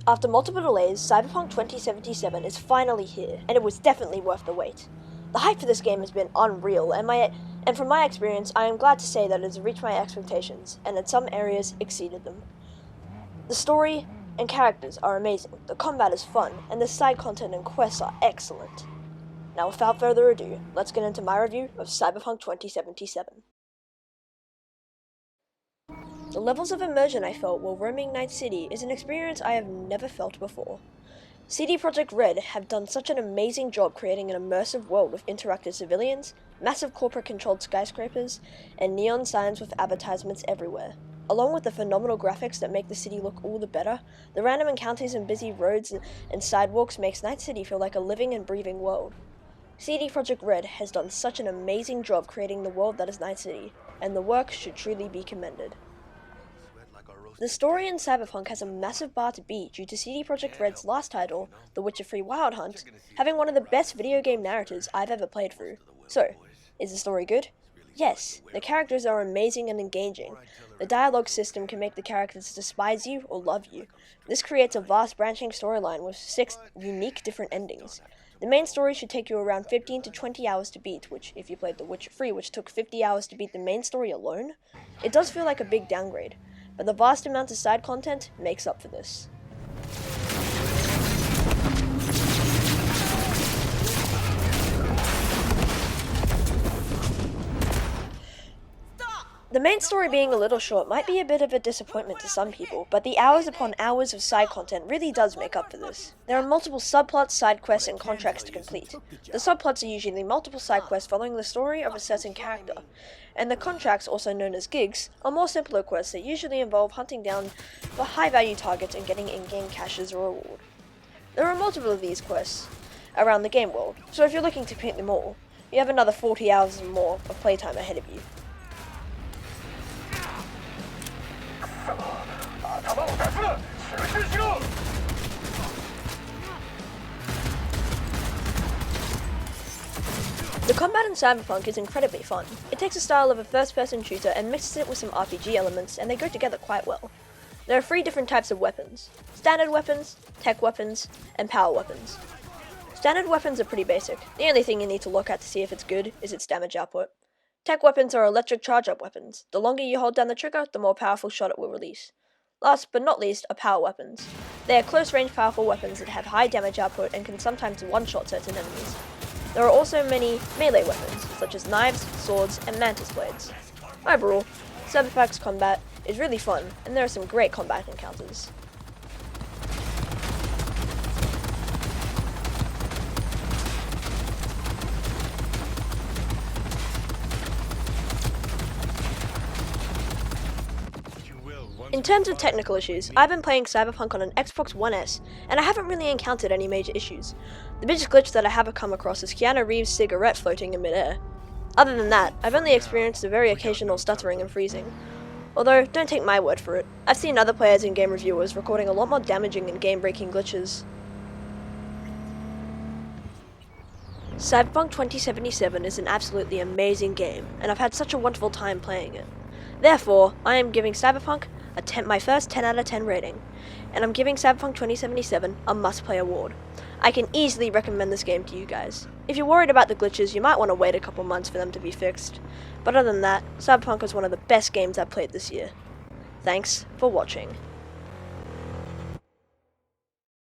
After multiple delays, Cyberpunk 2077 is finally here, and it was definitely worth the wait. The hype for this game has been unreal, and from my experience, I am glad to say that it has reached my expectations, and in some areas exceeded them. The story and characters are amazing, the combat is fun, and the side content and quests are excellent. Now without further ado, let's get into my review of Cyberpunk 2077. The levels of immersion I felt while roaming Night City is an experience I have never felt before. CD Projekt Red have done such an amazing job creating an immersive world with interactive civilians, massive corporate-controlled skyscrapers, and neon signs with advertisements everywhere. Along with the phenomenal graphics that make the city look all the better, the random encounters and busy roads and sidewalks makes Night City feel like a living and breathing world. CD Projekt Red has done such an amazing job creating the world that is Night City, and the work should truly be commended. The story in Cyberpunk has a massive bar to beat due to CD Projekt Red's last title, The Witcher 3 Wild Hunt, having one of the best video game narratives I've ever played through. So, is the story good? Yes, the characters are amazing and engaging. The dialogue system can make the characters despise you or love you. This creates a vast branching storyline with 6 unique different endings. The main story should take you around 15 to 20 hours to beat, which, if you played The Witcher 3, which took 50 hours to beat the main story alone, it does feel like a big downgrade. But the vast amount of side content makes up for this. The main story being a little short might be a bit of a disappointment to some people, but the hours upon hours of side content really does make up for this. There are multiple subplots, side quests, and contracts to complete. The subplots are usually multiple side quests following the story of a certain character, and the contracts, also known as gigs, are more simpler quests that usually involve hunting down for high-value targets and getting in-game cash as a reward. There are multiple of these quests around the game world, so if you're looking to complete them all, you have another 40 hours or more of playtime ahead of you. The combat in Cyberpunk is incredibly fun. It takes the style of a first-person shooter and mixes it with some RPG elements, and they go together quite well. There are 3 different types of weapons: standard weapons, tech weapons, and power weapons. Standard weapons are pretty basic. The only thing you need to look at to see if it's good is its damage output. Tech weapons are electric charge-up weapons. The longer you hold down the trigger, the more powerful shot it will release. Last but not least are power weapons. They are close-range powerful weapons that have high damage output and can sometimes one-shot certain enemies. There are also many melee weapons, such as knives, swords, and mantis blades. Overall, Cyberpunk's combat is really fun, and there are some great combat encounters. In terms of technical issues, I've been playing Cyberpunk on an Xbox One S, and I haven't really encountered any major issues. The biggest glitch that I have come across is Keanu Reeves' cigarette floating in midair. Other than that, I've only experienced a very occasional stuttering and freezing. Although, don't take my word for it, I've seen other players and game reviewers recording a lot more damaging and game-breaking glitches. Cyberpunk 2077 is an absolutely amazing game, and I've had such a wonderful time playing it. Therefore, I am giving Cyberpunk my first 10 out of 10 rating, and I'm giving Cyberpunk 2077 a must-play award. I can easily recommend this game to you guys. If you're worried about the glitches, you might want to wait a couple months for them to be fixed. But other than that, Cyberpunk is one of the best games I've played this year. Thanks for watching.